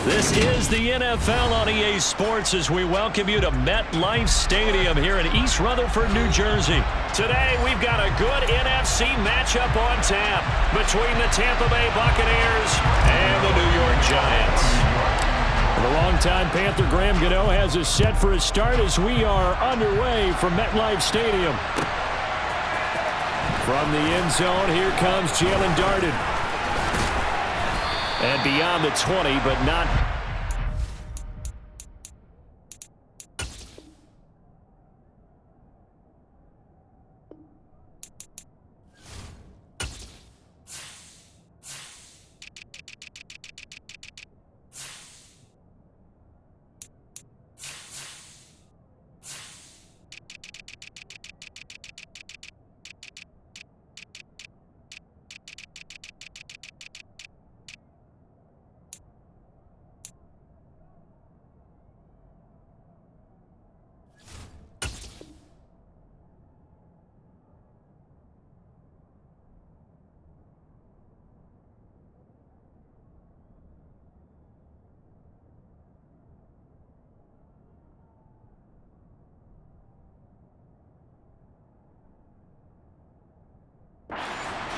This is the NFL on EA Sports as we welcome you to MetLife Stadium here in East Rutherford, New Jersey. Today, we've got a good NFC matchup on tap between the Tampa Bay Buccaneers and the New York Giants. The longtime Panther Graham Gano has us set for a start as we are underway from MetLife Stadium. From the end zone, here comes Jalen Darden. And beyond the 20, but not.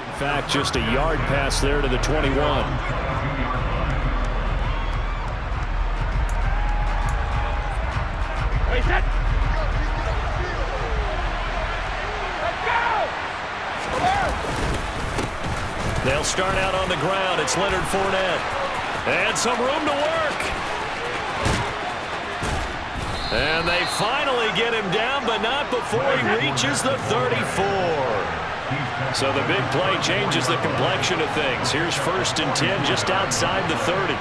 In fact, just a yard pass there to the 21. Wait, that. Let's go! They'll start out on the ground. It's Leonard Fournette. And some room to work. And they finally get him down, but not before he reaches the 34. So the big play changes the complexion of things. Here's 1st and 10 just outside the 30.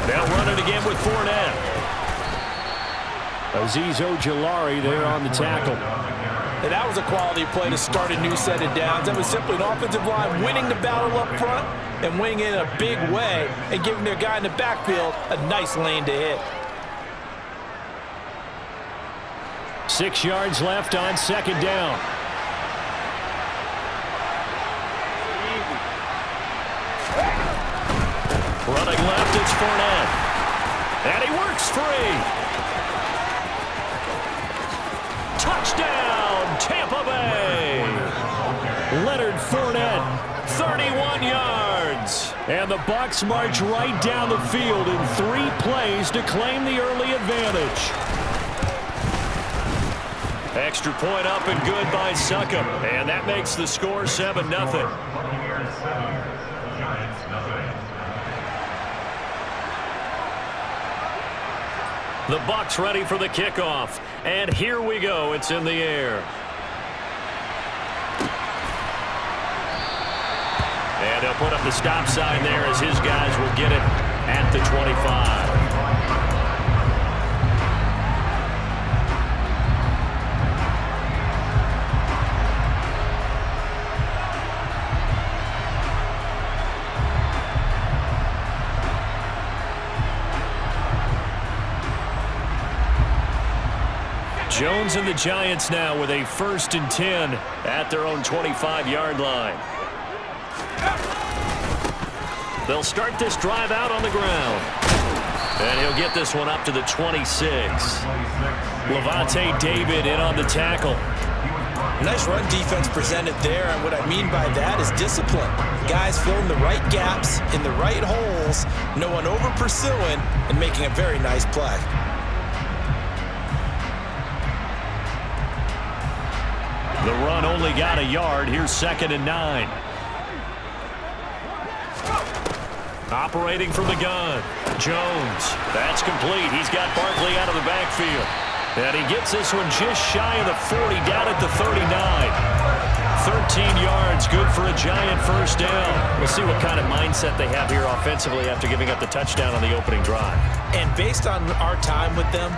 They'll run it again with Fournette. Azeez Ojulari there on the tackle. And that was a quality play to start a new set of downs. That was simply an offensive line winning the battle up front and winning it in a big way and giving their guy in the backfield a nice lane to hit. 6 yards left on 2nd down. Running left, it's Fournette. And he works free. Touchdown, Tampa Bay. Leonard Fournette, 31 yards. And the Bucs march right down the field in 3 plays to claim the early advantage. Extra point up and good by Succop. And that makes the score 7-0. The Bucs ready for the kickoff. And here we go. It's in the air. And they'll put up the stop sign there as his guys will get it at the 25. Jones and the Giants now with a 1st and 10 at their own 25-yard line. They'll start this drive out on the ground. And he'll get this one up to the 26. Levante David in on the tackle. Nice run defense presented there, and what I mean by that is discipline. Guys filling the right gaps in the right holes, no one over pursuing, and making a very nice play. The run only got a yard. Here's 2nd and 9. Operating from the gun. Jones. That's complete. He's got Barkley out of the backfield. And he gets this one just shy of the 40 down at the 39. 13 yards, good for a Giant 1st down. We'll see what kind of mindset they have here offensively after giving up the touchdown on the opening drive. And based on our time with them,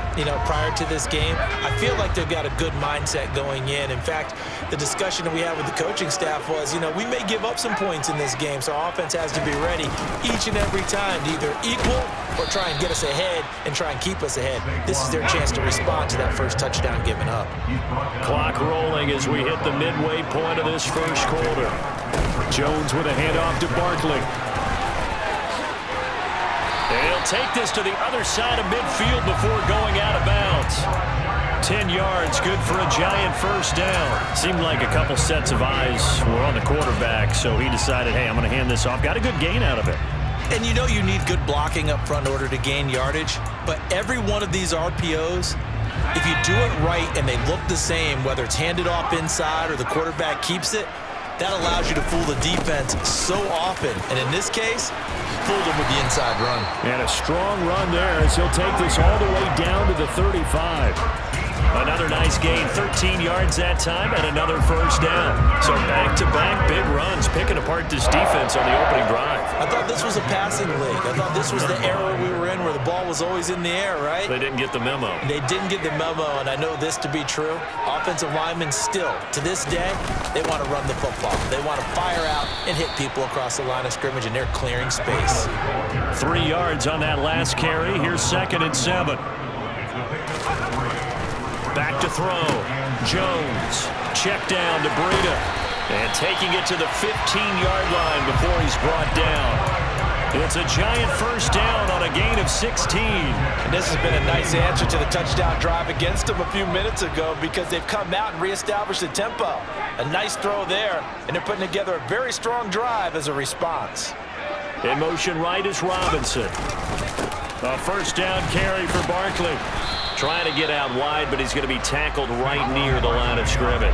prior to this game, I feel like they've got a good mindset going in. In fact, the discussion that we had with the coaching staff was, we may give up some points in this game, so our offense has to be ready each and every time to either equal or try and get us ahead and try and keep us ahead. This is their chance to respond to that first touchdown given up. Clock rolling as we hit the midway point of this first quarter. Jones with a handoff to Barkley. take this to the other side of midfield before going out of bounds. 10 yards, good for a giant first down. Seemed like a couple sets of eyes were on the quarterback, so he decided, hey, I'm going to hand this off. Got a good gain out of it. And you know you need good blocking up front in order to gain yardage, but every one of these RPOs, if you do it right and they look the same, whether it's handed off inside or the quarterback keeps it, that allows you to fool the defense so often. And in this case, fooled them with the inside run. And a strong run there as he'll take this all the way down to the 35. Another nice gain, 13 yards that time, and another first down. So back-to-back big runs, picking apart this defense on the opening drive. I thought this was a passing league. I thought this was the era we were in where the ball was always in the air, right? They didn't get the memo. They didn't get the memo, and I know this to be true. Offensive linemen still, to this day, they want to run the football. They want to fire out and hit people across the line of scrimmage, and they're clearing space. 3 yards on that last carry. Here's 2nd and 7. Back to throw. Jones. Check down to Breida. And taking it to the 15-yard line before he's brought down. It's a giant first down on a gain of 16. And this has been a nice answer to the touchdown drive against them a few minutes ago because they've come out and reestablished the tempo. A nice throw there, and they're putting together a very strong drive as a response. In motion right is Robinson. A first down carry for Barkley. Trying to get out wide, but he's going to be tackled right near the line of scrimmage.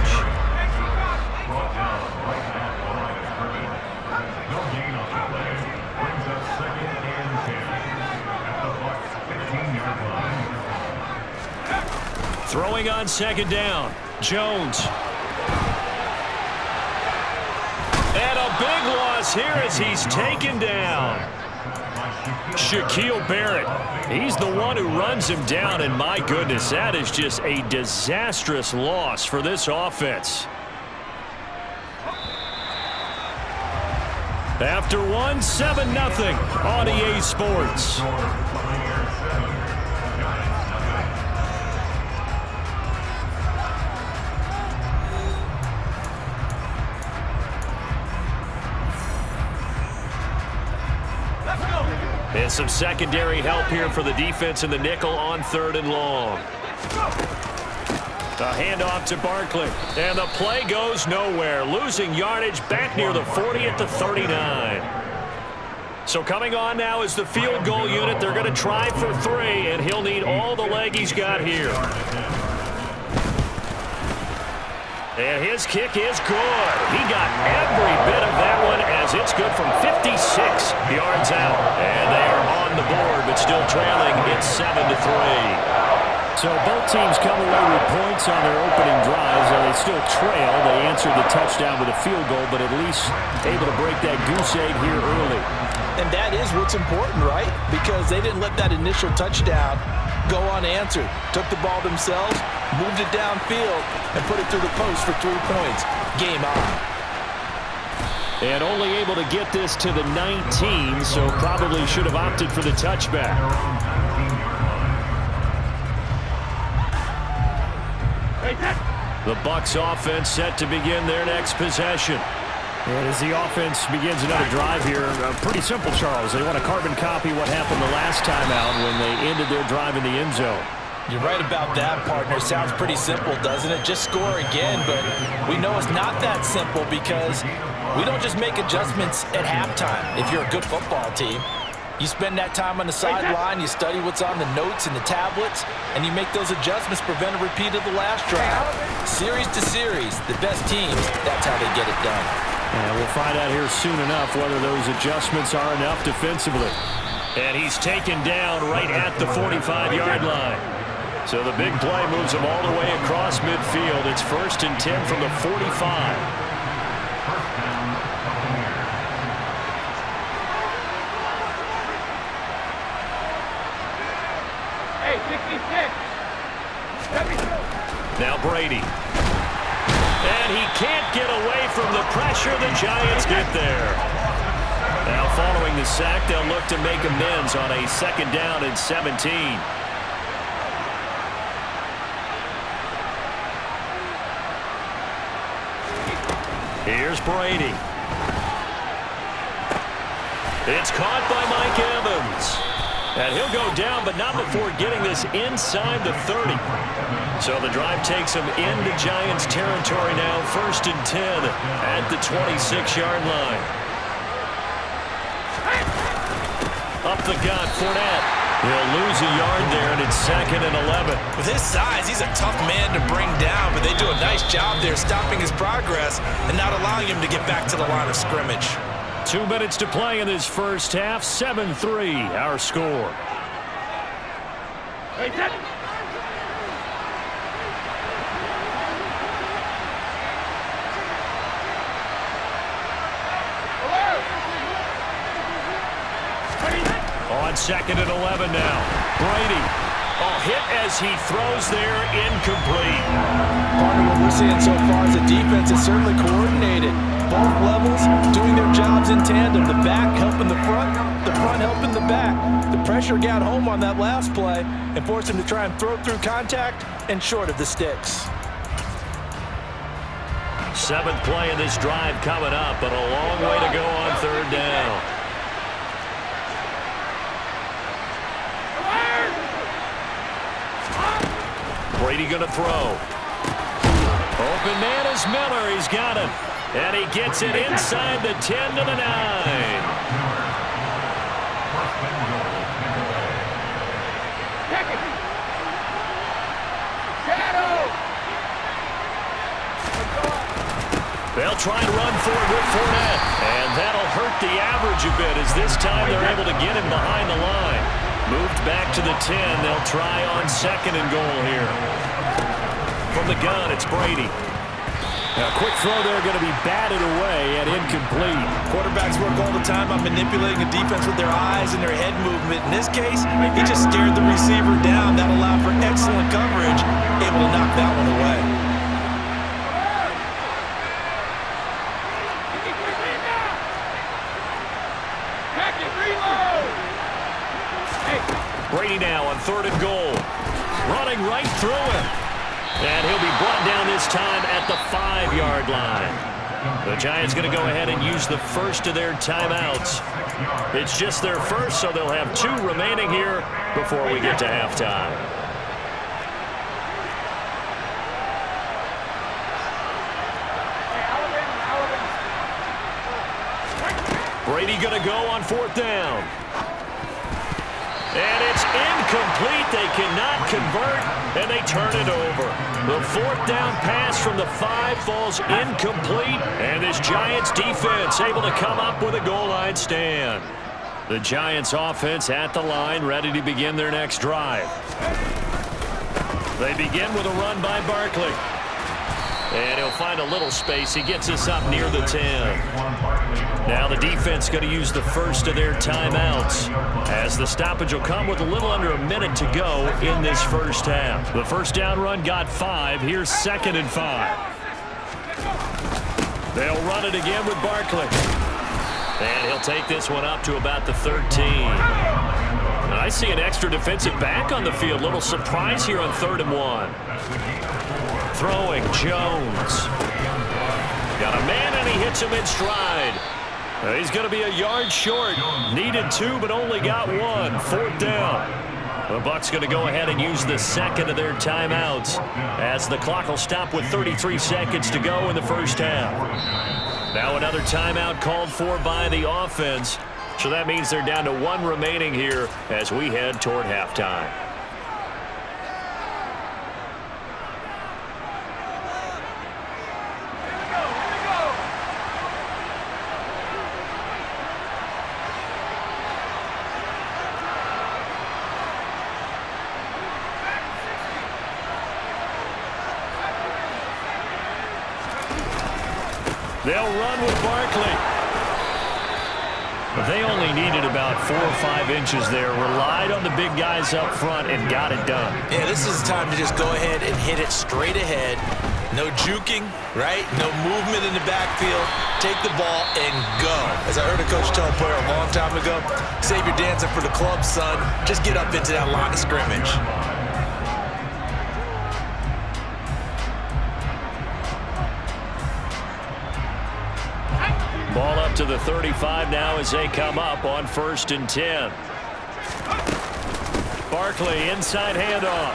Throwing on 2nd down. Jones. And a big loss here as he's taken down. Shaquille Barrett. He's the one who runs him down, and my goodness, that is just a disastrous loss for this offense. After one, 7-0 on EA Sports. And some secondary help here for the defense in the nickel on 3rd and long. A handoff to Barkley. And the play goes nowhere. Losing yardage back near the 40 at the 39. So coming on now is the field goal unit. They're going to try for 3, and he'll need all the leg he's got here. And his kick is good. He got every bit of that one as it's good from 56 yards out. And they are on the board, but still trailing. It's 7-3. So both teams come away with points on their opening drives, and they still trail. They answered the touchdown with a field goal, but at least able to break that goose egg here early. And that is what's important, right? Because they didn't let that initial touchdown go unanswered. Took the ball themselves, moved it downfield, and put it through the post for 3 points. Game on. And only able to get this to the 19, so probably should have opted for the touchback. The Bucs offense set to begin their next possession. And as the offense begins another drive here, pretty simple, Charles. They want to carbon copy what happened the last time out when they ended their drive in the end zone. You're right about that, partner. Sounds pretty simple, doesn't it? Just score again, but we know it's not that simple because we don't just make adjustments at halftime. If you're a good football team, you spend that time on the sideline, you study what's on the notes and the tablets, and you make those adjustments, prevent a repeat of the last drive. Series to series, the best teams, that's how they get it done. And we'll find out here soon enough whether those adjustments are enough defensively. And he's taken down right at the 45-yard line. So the big play moves him all the way across midfield. It's 1st and 10 from the 45. Now Brady. And he can't get away from the pressure. The Giants get there. Now following the sack, they'll look to make amends on a 2nd down and 17. Here's Brady. It's caught by Mike Evans. And he'll go down, but not before getting this inside the 30. So the drive takes him into Giants territory now, 1st and 10 at the 26-yard line. Up the gut, Fournette. He'll lose a yard there, and it's 2nd and 11. With his size, he's a tough man to bring down, but they do a nice job there stopping his progress and not allowing him to get back to the line of scrimmage. 2 minutes to play in this first half. 7-3, our score. On 2nd and 11 now. Brady. Oh, hit as he throws there, incomplete. Partner, what we're seeing so far is the defense is certainly coordinated. Both levels doing their jobs in tandem. The back helping the front helping the back. The pressure got home on that last play and forced him to try and throw through contact and short of the sticks. 7th play in this drive coming up, but a long way to go on 3rd down. Brady going to throw. Open man is Miller. He's got him. And he gets it inside the 10 to the 9. They'll try and run for it with Fournette. And that'll hurt the average a bit as this time they're able to get him behind the line. Moved back to the 10. They'll try on 2nd and goal here. From the gun, it's Brady. Now, quick throw there going to be batted away and incomplete. Quarterbacks work all the time on manipulating a defense with their eyes and their head movement. In this case, he just scared the receiver down. That allowed for excellent coverage, able to knock that one away. Brady now on 3rd and goal. Running right through him. And he'll be brought down this time at the 5-yard line. The Giants going to go ahead and use the first of their timeouts. It's just their first, so they'll have 2 remaining here before we get to halftime. Brady going to go on 4th down. And it's incomplete. They cannot convert, and they turn it over. The 4th down pass from the 5 falls incomplete, and this Giants defense able to come up with a goal line stand. The Giants offense at the line, ready to begin their next drive. They begin with a run by Barkley. And he'll find a little space. He gets us up near the 10. Now the defense going to use the first of their timeouts, as the stoppage will come with a little under a minute to go in this first half. The first down run got 5. Here's 2nd and 5. They'll run it again with Barkley. And he'll take this one up to about the 13. I see an extra defensive back on the field. Little surprise here on 3rd and 1. Throwing, Jones. Got a man, and he hits him in stride. He's going to be a yard short. Needed 2, but only got 1. 4th down. The Bucs going to go ahead and use the second of their timeouts, as the clock will stop with 33 seconds to go in the first half. Now another timeout called for by the offense. So that means they're down to 1 remaining here as we head toward halftime. They'll run with Barkley. But they only needed about 4 or 5 inches there. Relied on the big guys up front and got it done. Yeah, this is time to just go ahead and hit it straight ahead. No juking, right? No movement in the backfield. Take the ball and go. As I heard a coach tell a player a long time ago, save your dancing for the club, son. Just get up into that line of scrimmage. Ball up to the 35 now as they come up on 1st and 10. Barkley, inside handoff.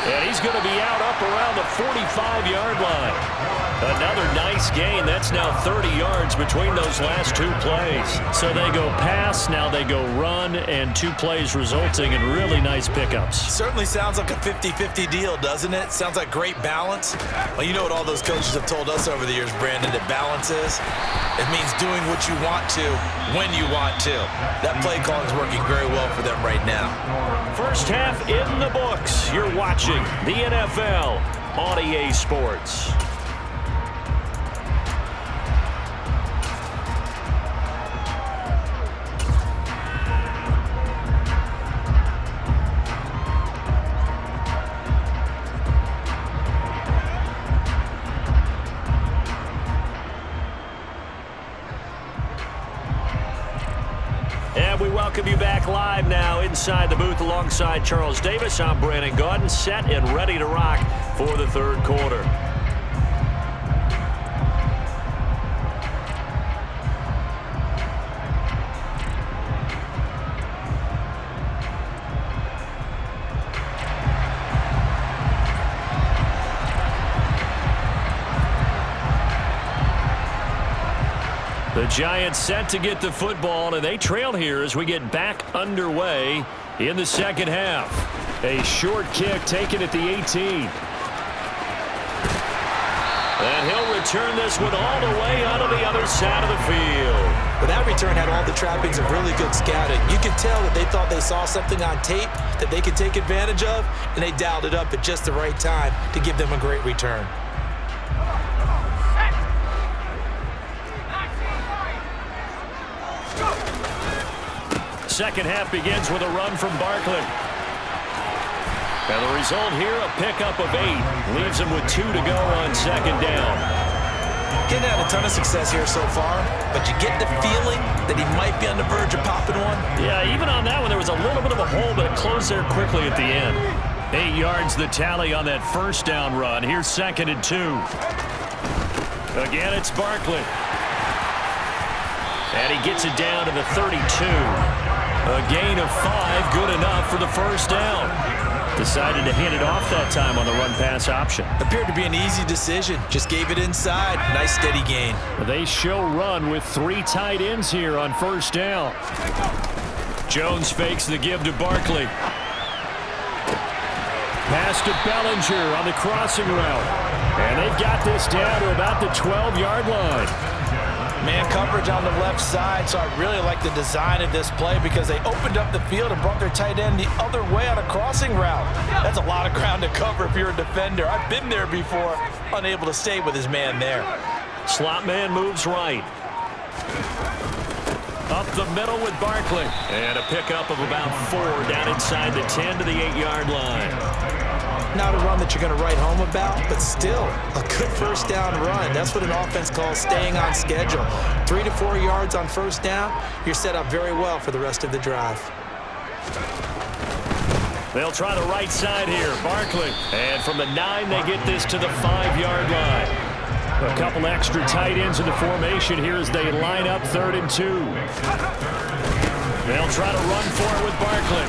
And he's going to be out up around the 45-yard line. Another nice gain. That's now 30 yards between those last two plays. So they go pass, now they go run, and two plays resulting in really nice pickups. Certainly sounds like a 50-50 deal, doesn't it? Sounds like great balance. Well, you know what all those coaches have told us over the years, Brandon, that balance is? It means doing what you want to when you want to. That play call is working very well for them right now. First half in the books. You're watching the NFL on EA Sports. And we welcome you back live now inside the booth alongside Charles Davis. I'm Brandon Gaudin, set and ready to rock for the third quarter. The Giants set to get the football, and they trail here as we get back underway in the second half. A short kick taken at the 18. And he'll return this one all the way out of the other side of the field. But that return had all the trappings of really good scouting. You could tell that they thought they saw something on tape that they could take advantage of, and they dialed it up at just the right time to give them a great return. Second half begins with a run from Barkley. And the result here, a pickup of 8. Leaves him with 2 to go on second down. Getting had a ton of success here so far, but you get the feeling that he might be on the verge of popping one. Yeah, even on that one, there was a little bit of a hole, but it closed there quickly at the end. 8 yards the tally on that first down run. Here's second and 2. Again, it's Barkley. And he gets it down to the 32. A gain of 5, good enough for the first down. Decided to hand it off that time on the run-pass option. Appeared to be an easy decision. Just gave it inside. Nice steady gain. They show run with 3 tight ends here on first down. Jones fakes the give to Barkley. Pass to Bellinger on the crossing route. And they've got this down to about the 12-yard line. Man coverage on the left side, so I really like the design of this play because they opened up the field and brought their tight end the other way on a crossing route. That's a lot of ground to cover if you're a defender. I've been there before, unable to stay with his man there. Slot man moves right. Up the middle with Barkley. And a pickup of about 4 down inside the 10 to the 8-yard line. Not a run that you're going to write home about, but still a good first down run. That's what an offense calls staying on schedule. 3 to 4 yards on first down, you're set up very well for the rest of the drive. They'll try the right side here. Barkley. And from the 9, they get this to the 5-yard line. A couple extra tight ends in the formation here as they line up 3rd and 2. They'll try to run for it with Barkley.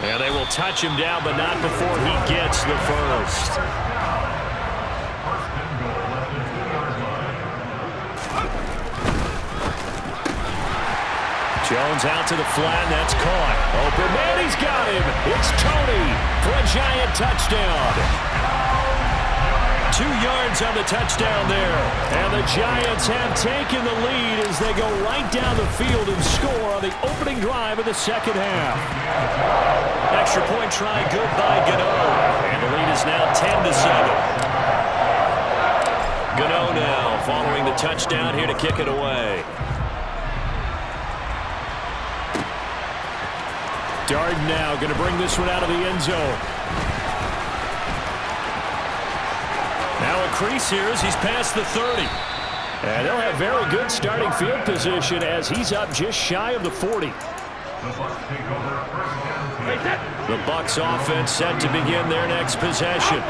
And they will touch him down, but not before he gets the first. Jones out to the flat, and that's caught. Open man, he's got him. It's Tony for a Giant touchdown. 2 yards on the touchdown there. And the Giants have taken the lead as they go right down the field and score on the opening drive of the second half. Extra point try good by Gano. And the lead is now 10-7. Gano now following the touchdown here to kick it away. Darden now going to bring this one out of the end zone. Now a crease here as he's past the 30. And they'll have very good starting field position as he's up just shy of the 40. The Bucs offense set to begin their next possession.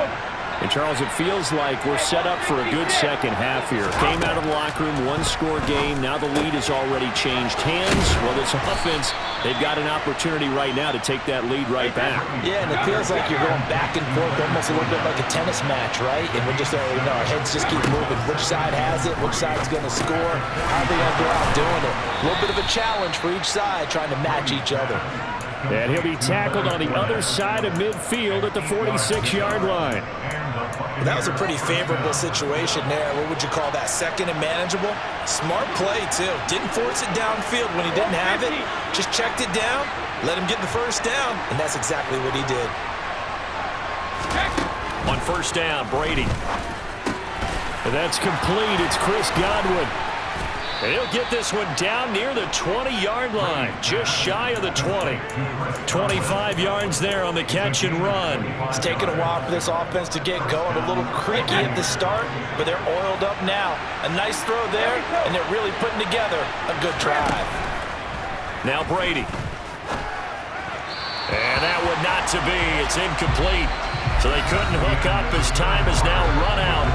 And, Charles, it feels like we're set up for a good second half here. Came out of the locker room, one-score game. Now the lead has already changed hands. Well, this offense, they've got an opportunity right now to take that lead right back. Yeah, and it feels like you're going back and forth, almost a little bit like a tennis match, right? And we're just, our heads just keep moving. Which side has it? Which side's going to score? How are they going to go out doing it? A little bit of a challenge for each side, trying to match each other. And he'll be tackled on the other side of midfield at the 46-yard line. That was a pretty favorable situation there. What would you call that? Second and manageable? Smart play, too. Didn't force it downfield when he didn't have it. Just checked it down, let him get the first down, and that's exactly what he did. On first down, Brady. And that's complete. It's Chris Godwin. And he'll get this one down near the 20-yard line, just shy of the 20. 25 yards there on the catch and run. It's taken a while for this offense to get going. A little creaky at the start, but they're oiled up now. A nice throw there, and they're really putting together a good drive. Now Brady. And that would not to be. It's incomplete. So they couldn't hook up as time is now run out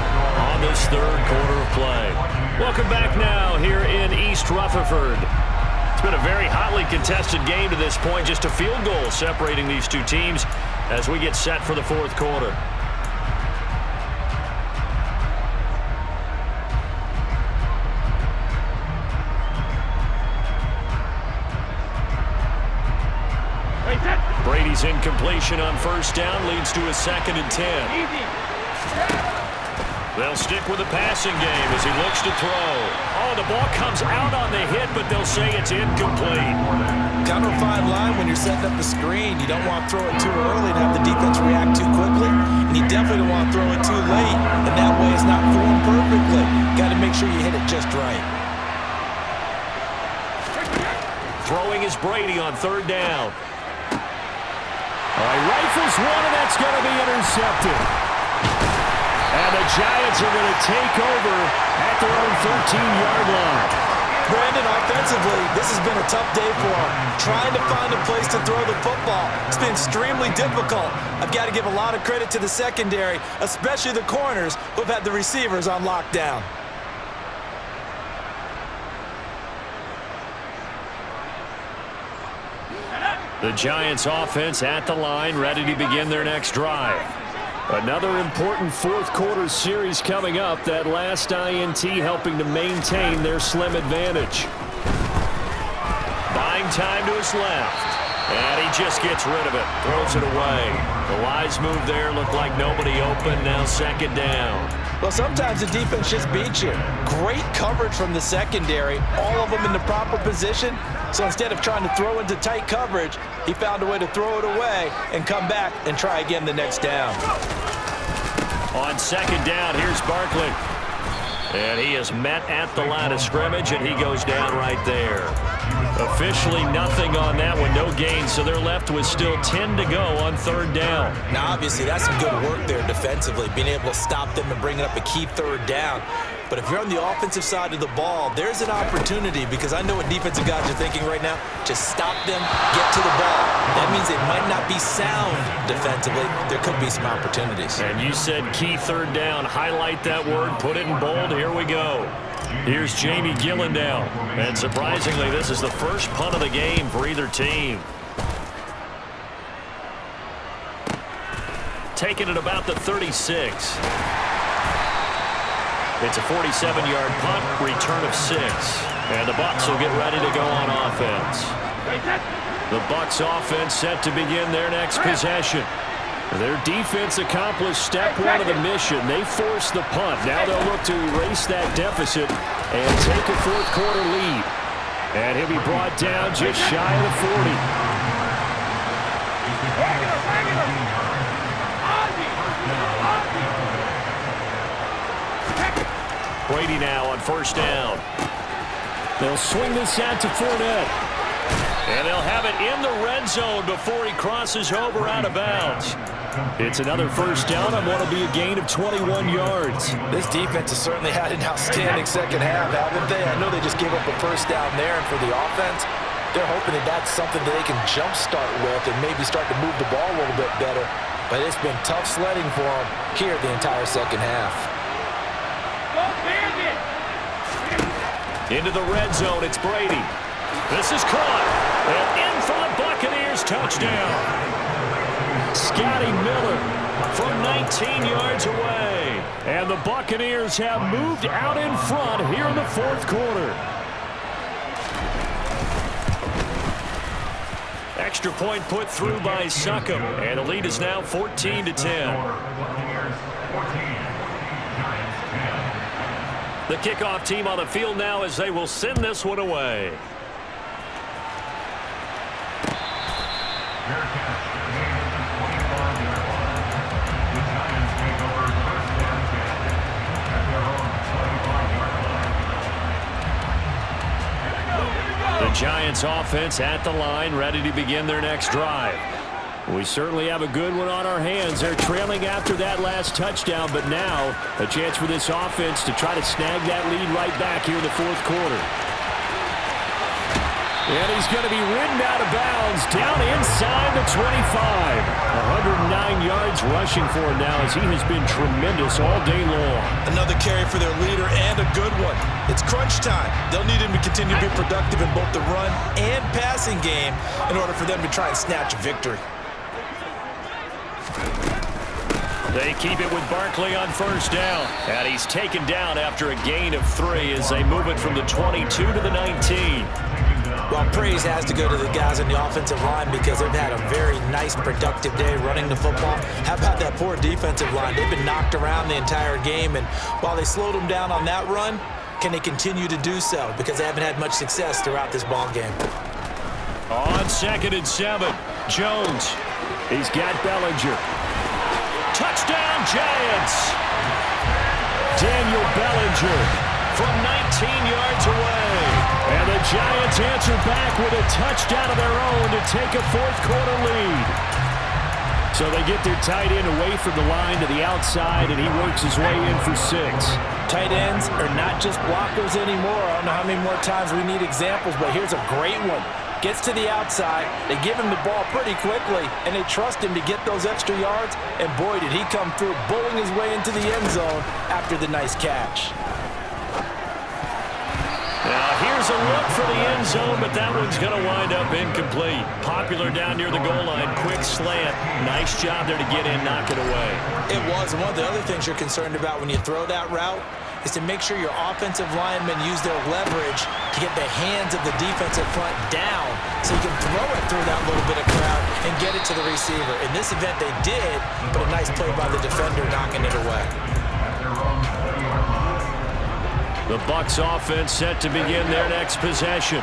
on this third quarter of play. Welcome back now here in East Rutherford. It's been a very hotly contested game to this point. Just a field goal separating these two teams as we get set for the fourth quarter. Brady's incompletion on first down leads to a 2nd and 10. They'll stick with the passing game as he looks to throw. Oh, the ball comes out on the hit, but they'll say it's incomplete. Kind of a fine line when you're setting up the screen. You don't want to throw it too early and have the defense react too quickly. And you definitely don't want to throw it too late. And that way it's not formed perfectly. Got to make sure you hit it just right. Throwing is Brady on third down. All right, rifles one, and that's going to be intercepted. And the Giants are going to take over at their own 13-yard line. Brandon, offensively, this has been a tough day for him. Trying to find a place to throw the football. It's been extremely difficult. I've got to give a lot of credit to the secondary, especially the corners who've had the receivers on lockdown. The Giants offense at the line, ready to begin their next drive. Another important fourth quarter series coming up. That last INT helping to maintain their slim advantage. Buying time to his left. And he just gets rid of it. Throws it away. The wise move there looked like nobody open. Now 2nd down. Well, sometimes the defense just beats you. Great coverage from the secondary. All of them in the proper position. So instead of trying to throw into tight coverage, he found a way to throw it away and come back and try again the next down. On 2nd down, here's Barkley. And he is met at the line of scrimmage, and he goes down right there. Officially nothing on that one, no gain, so they're left with still 10 to go on 3rd down. Now, obviously, that's some good work there defensively, being able to stop them and bringing up a key 3rd down. But if you're on the offensive side of the ball, there's an opportunity, because I know what defensive guys are thinking right now. Just stop them, get to the ball. That means it might not be sound defensively. There could be some opportunities. And you said key 3rd down. Highlight that word, put it in bold. Here we go. Here's Jamie Gillen now. And surprisingly, this is the first punt of the game for either team. Taking it about the 36. It's a 47-yard punt, return of 6. And the Bucs will get ready to go on offense. The Bucs offense set to begin their next possession. Their defense accomplished step 1 of the mission. They forced the punt. Now they'll look to erase that deficit and take a fourth quarter lead. And he'll be brought down just shy of the 40. Brady now on first down. They'll swing this out to Fournette. And they'll have it in the red zone before he crosses over out of bounds. It's another first down on what will be a gain of 21 yards. This defense has certainly had an outstanding second half, haven't they? I know they just gave up a first down there, and for the offense, they're hoping that that's something that they can jumpstart with and maybe start to move the ball a little bit better. but it's been tough sledding for them here the entire second half. Into the red zone, it's Brady. This is caught. And in for the Buccaneers touchdown. Scotty Miller from 19 yards away. And the Buccaneers have moved out in front here in the fourth quarter. Extra point put through by Succop. And the lead is now 14-10. The kickoff team on the field now as they will send this one away. The Giants offense at the line, ready to begin their next drive. We certainly have a good one on our hands. They're trailing after that last touchdown, but now a chance for this offense to try to snag that lead right back here in the fourth quarter. And he's going to be ridden out of bounds down inside the 25. 109 yards rushing for him now as he has been tremendous all day long. Another carry for their leader and a good one. It's crunch time. They'll need him to continue to be productive in both the run and passing game in order for them to try and snatch a victory. They keep it with Barkley on first down. And he's taken down after a gain of 3 as they move it from the 22 to the 19. Well, praise has to go to the guys on the offensive line because they've had a very nice, productive day running the football. How about that poor defensive line? They've been knocked around the entire game, and while they slowed them down on that run, can they continue to do so? Because they haven't had much success throughout this ball game. On 2nd and 7, Jones. He's got Bellinger. Touchdown, Giants! Daniel Bellinger from 19 yards away. And the Giants answer back with a touchdown of their own to take a fourth quarter lead. So they get their tight end away from the line to the outside, and he works his way in for 6. Tight ends are not just blockers anymore. I don't know how many more times we need examples, but here's a great one. Gets to the outside, they give him the ball pretty quickly, and they trust him to get those extra yards, and boy, did he come through, bowling his way into the end zone after the nice catch. Now, here's a look for the end zone, but that one's going to wind up incomplete. Popular down near the goal line, quick slant. Nice job there to get in, knock it away. It was, and one of the other things you're concerned about when you throw that route is to make sure your offensive linemen use their leverage to get the hands of the defensive front down so you can throw it through that little bit of crowd and get it to the receiver. In this event, they did, but a nice play by the defender knocking it away. The Bucs offense set to begin their next possession.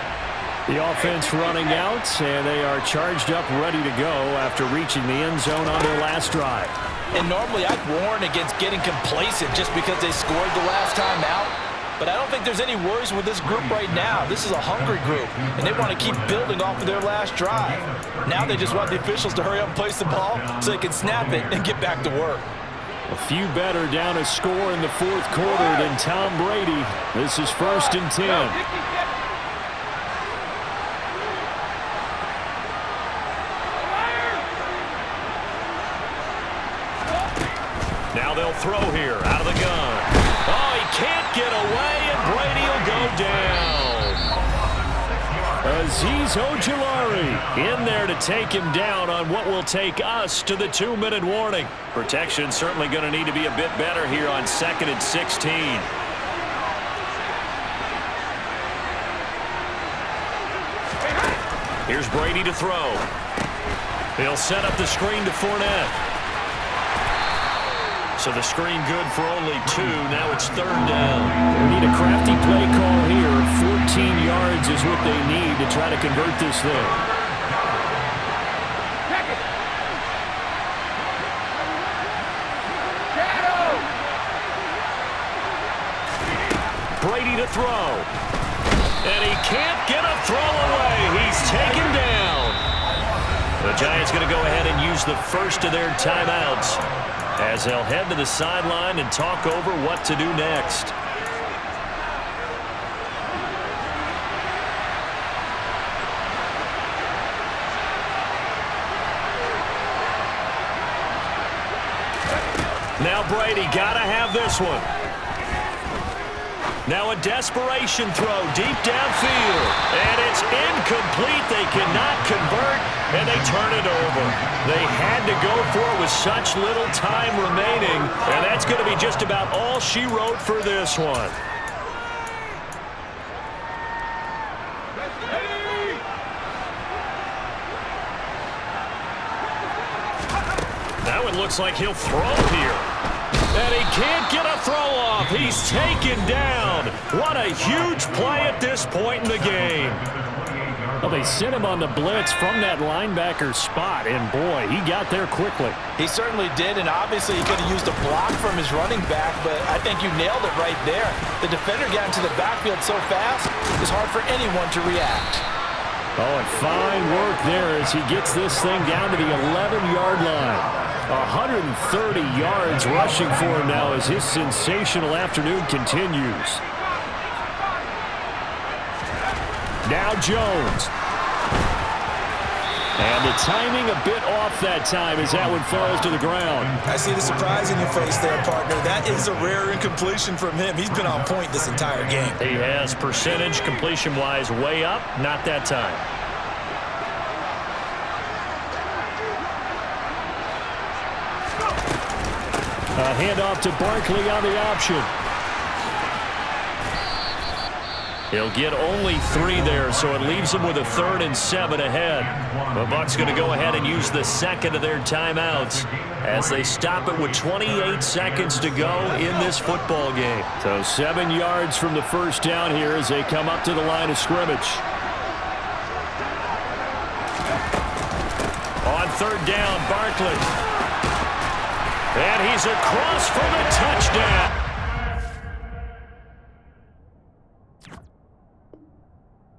The offense running out, and they are charged up, ready to go after reaching the end zone on their last drive. And normally I'd warn against getting complacent just because they scored the last time out. But I don't think there's any worries with this group right now. This is a hungry group, and they want to keep building off of their last drive. Now they just want the officials to hurry up and place the ball so they can snap it and get back to work. A few better down a score in the fourth quarter than Tom Brady. This is 1st and 10. Now they'll throw here out of the gun. Oh, he can't get away, and Brady will go down. Azeez Ojulari in there to take him down on what will take us to the 2-minute warning. Protection certainly going to need to be a bit better here on 2nd and 16. Here's Brady to throw. He'll set up the screen to Fournette. So the screen good for only 2. Now it's 3rd down. They need a crafty play call here. 14 yards is what they need to try to convert this thing. Brady to throw. And he can't get a throw away. He's taken down. The Giants going to go ahead and use the first of their timeouts as they'll head to the sideline and talk over what to do next. Now Brady got to have this one. Now a desperation throw deep downfield. And it's incomplete. They cannot convert, and they turn it over. They had to go for it with such little time remaining, and that's going to be just about all she wrote for this one. That one looks like he'll throw here. And he can't get a throw off. He's taken down. What a huge play at this point in the game. Well, they sent him on the blitz from that linebacker spot, and boy, he got there quickly. He certainly did, and obviously he could have used a block from his running back, but I think you nailed it right there. The defender got into the backfield so fast, it's hard for anyone to react. Oh, and fine work there as he gets this thing down to the 11-yard line. 130 yards rushing for him now as his sensational afternoon continues. Now Jones. And the timing a bit off that time as that one falls to the ground. I see the surprise in your face there, partner. That is a rare incompletion from him. He's been on point this entire game. He has percentage completion-wise way up, not that time. A handoff to Barkley on the option. He'll get only 3 there, so it leaves him with a 3rd and 7 ahead. The Bucs going to go ahead and use the second of their timeouts as they stop it with 28 seconds to go in this football game. So 7 yards from the first down here as they come up to the line of scrimmage. On 3rd down, Barkley. And he's across for the touchdown.